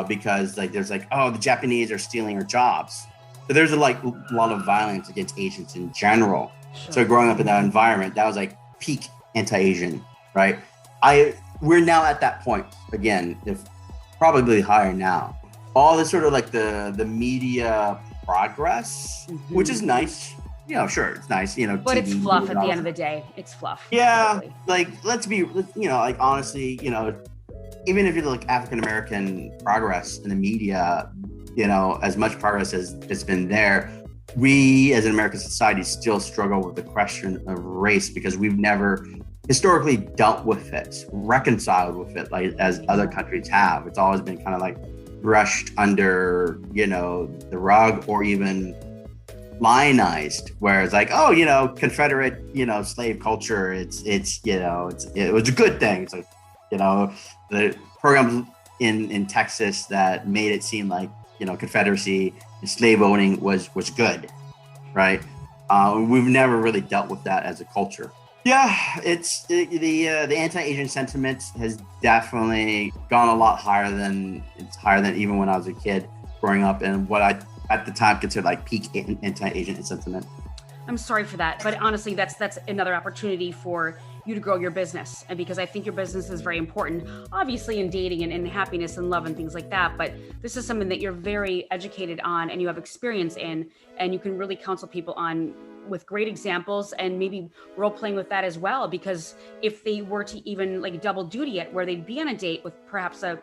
C: because like there's like, oh, the Japanese are stealing our jobs. So there's a lot of violence against Asians in general.
A: Sure.
C: So growing up in that environment, that was like peak anti-Asian, right? We're now at that point again, if probably higher now. All this sort of like the media progress, which is nice. Sure, it's nice,
A: But it's fluff at the end of the day. It's fluff.
C: Yeah, like let's be, like honestly, even if you look African American progress in the media, as much progress as it's been there, we as an American society still struggle with the question of race because we've never historically dealt with it, reconciled with it, like as other countries have. It's always been kind of like brushed under, the rug, or even lionized, where it's like, oh, Confederate, slave culture. It was a good thing. It's like, the programs in Texas that made it seem like, Confederacy and slave owning was good, right? We've never really dealt with that as a culture. Yeah, the anti-Asian sentiment has definitely gone a lot higher than even when I was a kid growing up, and what I at the time considered like peak anti-Asian sentiment.
A: I'm sorry for that, but honestly, that's another opportunity for you to grow your business, and because I think your business is very important, obviously in dating and happiness and love and things like that. But this is something that you're very educated on and you have experience in, and you can really counsel people on with great examples and maybe role playing with that as well. Because if they were to even like double duty it, where they'd be on a date with perhaps an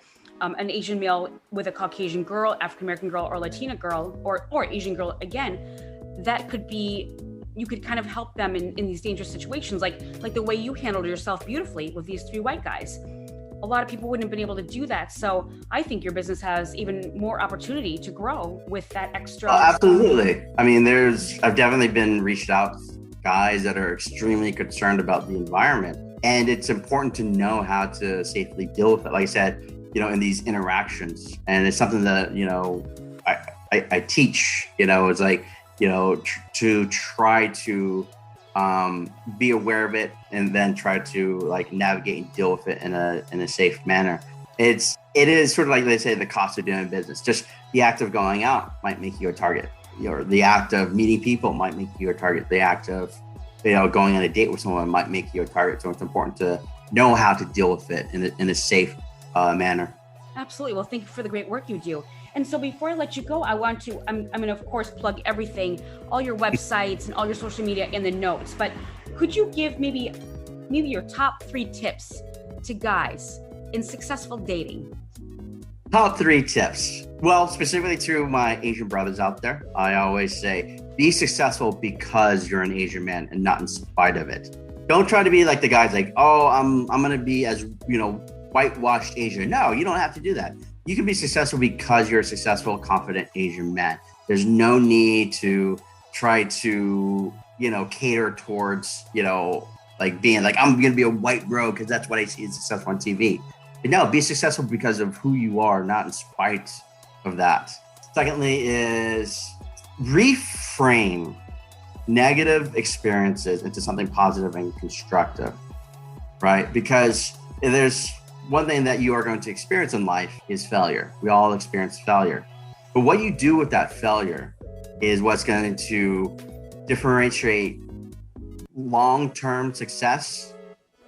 A: Asian male with a Caucasian girl, African American girl, or Latina girl, or Asian girl again, that could be, you could kind of help them in these dangerous situations, like the way you handled yourself beautifully with these 3 white guys. A lot of people wouldn't have been able to do that. So I think your business has even more opportunity to grow with that extra.
C: Oh, absolutely. I mean, I've definitely been reached out guys that are extremely concerned about the environment, and it's important to know how to safely deal with it. Like I said, in these interactions, and it's something that, I teach, it's like, to try to be aware of it and then try to like navigate and deal with it in a safe manner. It is sort of like they say, the cost of doing business. Just the act of going out might make you a target. The act of meeting people might make you a target. The act of going on a date with someone might make you a target. So it's important to know how to deal with it in a safe manner.
A: Absolutely. Well, thank you for the great work you do. And so before I let you go, I'm going to, of course, plug everything, all your websites and all your social media in the notes. But could you give maybe your top 3 tips to guys in successful dating?
C: Top 3 tips. Well, specifically to my Asian brothers out there, I always say, be successful because you're an Asian man and not in spite of it. Don't try to be like the guys like, oh, I'm going to be as, whitewashed Asian. No, you don't have to do that. You can be successful because you're a successful, confident Asian man. There's no need to try to, cater towards, like being like, I'm going to be a white bro because that's what I see as successful on TV. But no, be successful because of who you are, not in spite of that. Secondly is reframe negative experiences into something positive and constructive, right? Because there's one thing that you are going to experience in life is failure. We all experience failure. But what you do with that failure is what's going to differentiate long-term success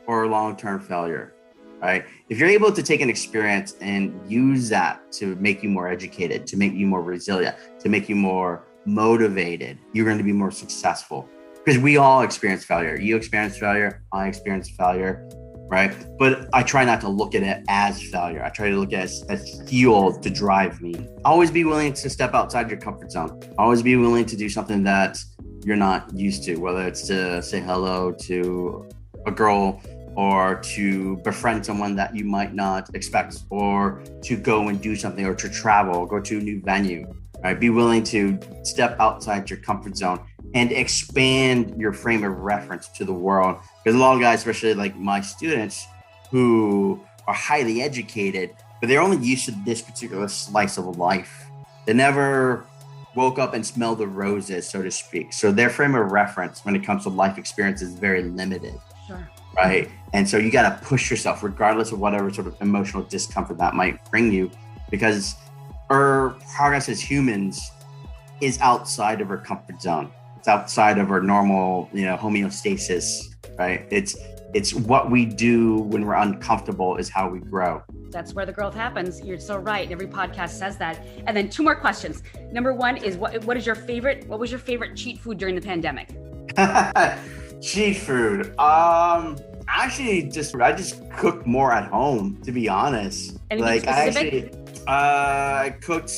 C: or long-term failure, right? If you're able to take an experience and use that to make you more educated, to make you more resilient, to make you more motivated, you're going to be more successful. Because we all experience failure. You experience failure, I experience failure, right? But I try not to look at it as failure. I try to look at it as fuel to drive me. Always be willing to step outside your comfort zone. Always be willing to do something that you're not used to, whether it's to say hello to a girl or to befriend someone that you might not expect, or to go and do something, or to travel, go to a new venue, right? Be willing to step outside your comfort zone and expand your frame of reference to the world. Because a lot of guys, especially like my students who are highly educated, but they're only used to this particular slice of life. They never woke up and smelled the roses, so to speak. So their frame of reference when it comes to life experience is very limited.
A: Sure.
C: Right? And so you got to push yourself regardless of whatever sort of emotional discomfort that might bring you, because our progress as humans is outside of our comfort zone. It's outside of our normal, homeostasis, right? It's what we do when we're uncomfortable is how we grow.
A: That's where the growth happens. You're so right. Every podcast says that. And then 2 more questions. Number 1 is what was your favorite cheat food during the pandemic?
C: Cheat food. I just cook more at home, to be honest.
A: Anything specific?
C: I cooked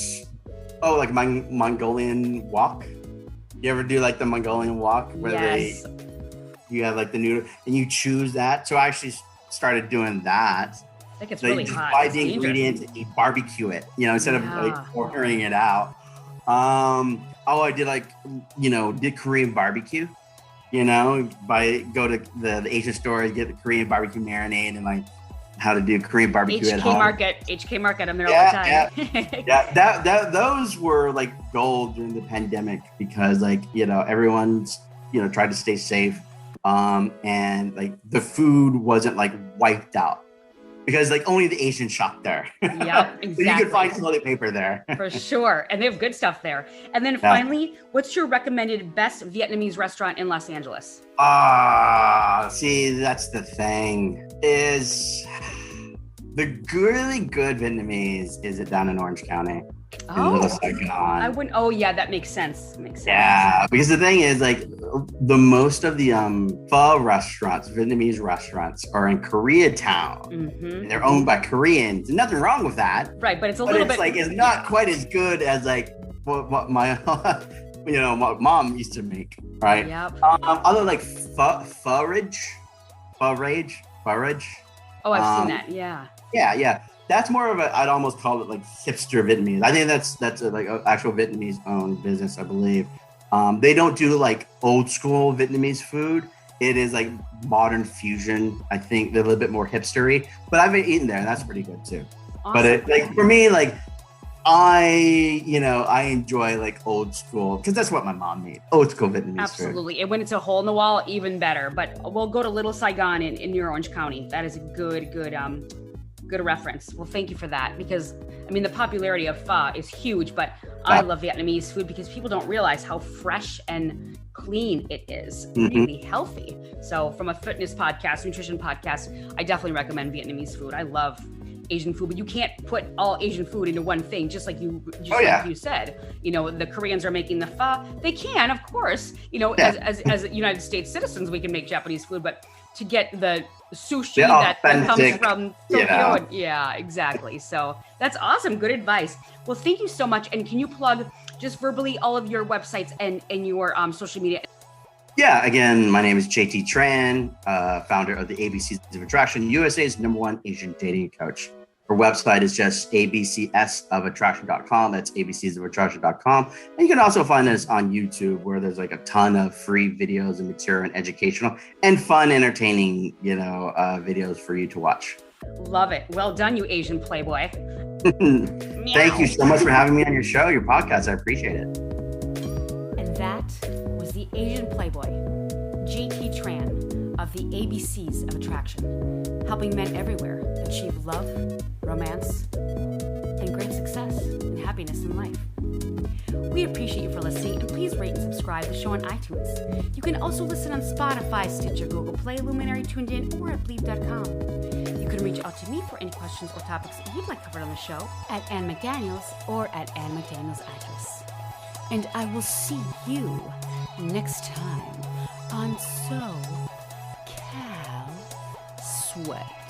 C: like Mongolian wok. You ever do like the Mongolian wok where
A: yes.
C: you have like the noodle and you choose that? So I actually started doing that.
A: I think it's
C: so
A: really
C: you just
A: hot.
C: buy
A: It's
C: the
A: dangerous.
C: ingredients and you barbecue it, instead of like ordering it out. I did did Korean barbecue. Go to the Asian store, get the Korean barbecue marinade, and like how to do Korean barbecue at home.
A: HK Market, I'm there all the time.
C: Yeah. Those were like gold during the pandemic because everyone's tried to stay safe, and like the food wasn't like wiped out. Because like only the Asians shop there.
A: Yep, exactly.
C: So you can find toilet paper there.
A: For sure. And they have good stuff there. And then finally, what's your recommended best Vietnamese restaurant in Los Angeles?
C: See, that's the thing. Is the really good Vietnamese, is it down in Orange County?
A: I wouldn't. Oh yeah, that makes sense.
C: Yeah, because the thing is, like, the most of the pho restaurants, Vietnamese restaurants, are in Koreatown. And they're owned by Koreans. And nothing wrong with that.
A: Right, but it's
C: it's not quite as good as like what my my mom used to make. Right.
A: Yep.
C: Other like Furridge.
A: Oh, I've seen that. Yeah.
C: Yeah. That's more of I'd almost call it like hipster Vietnamese. I think that's like an actual Vietnamese owned business, I believe. They don't do like old school Vietnamese food. It is like modern fusion. I think they're a little bit more hipstery, but I've been eating there and that's pretty good too. Awesome. But for me, like I enjoy like old school because that's what my mom made. Old school Vietnamese
A: Absolutely.
C: food.
A: And when it's a hole in the wall, even better. But we'll go to Little Saigon in near Orange County. That is a good reference. Well, thank you for that because I mean the popularity of pho is huge, but I love Vietnamese food because people don't realize how fresh and clean it is, really healthy. So from a fitness podcast, nutrition podcast, I definitely recommend Vietnamese food. I love Asian food, but you can't put all Asian food into one thing, just like you said. The Koreans are making the pho. They can, of course, as United States citizens, we can make Japanese food, but to get the sushi that comes from Tokyo. Yeah, exactly. So that's awesome. Good advice. Well, thank you so much. And can you plug just verbally all of your websites and your social media?
C: Yeah, again, my name is JT Tran, founder of the ABCs of Attraction, USA's #1 Asian dating coach. Our website is just abcsofattraction.com. That's abcsofattraction.com. And you can also find us on YouTube where there's like a ton of free videos and material and educational and fun, entertaining, videos for you to watch.
A: Love it. Well done, you Asian Playboy.
C: Thank you so much for having me on your show, your podcast. I appreciate it.
A: And that was the Asian Playboy, JT Tran of the ABCs of Attraction, helping men everywhere achieve love, romance, and great success and happiness in life. We appreciate you for listening, and please rate and subscribe the show on iTunes. You can also listen on Spotify, Stitcher, Google Play, Luminary, Tuned In, or at Bleep.com. You can reach out to me for any questions or topics you'd like covered on the show at Ann McDaniels or at Ann McDaniels address. And I will see you next time on So Cal Sweat.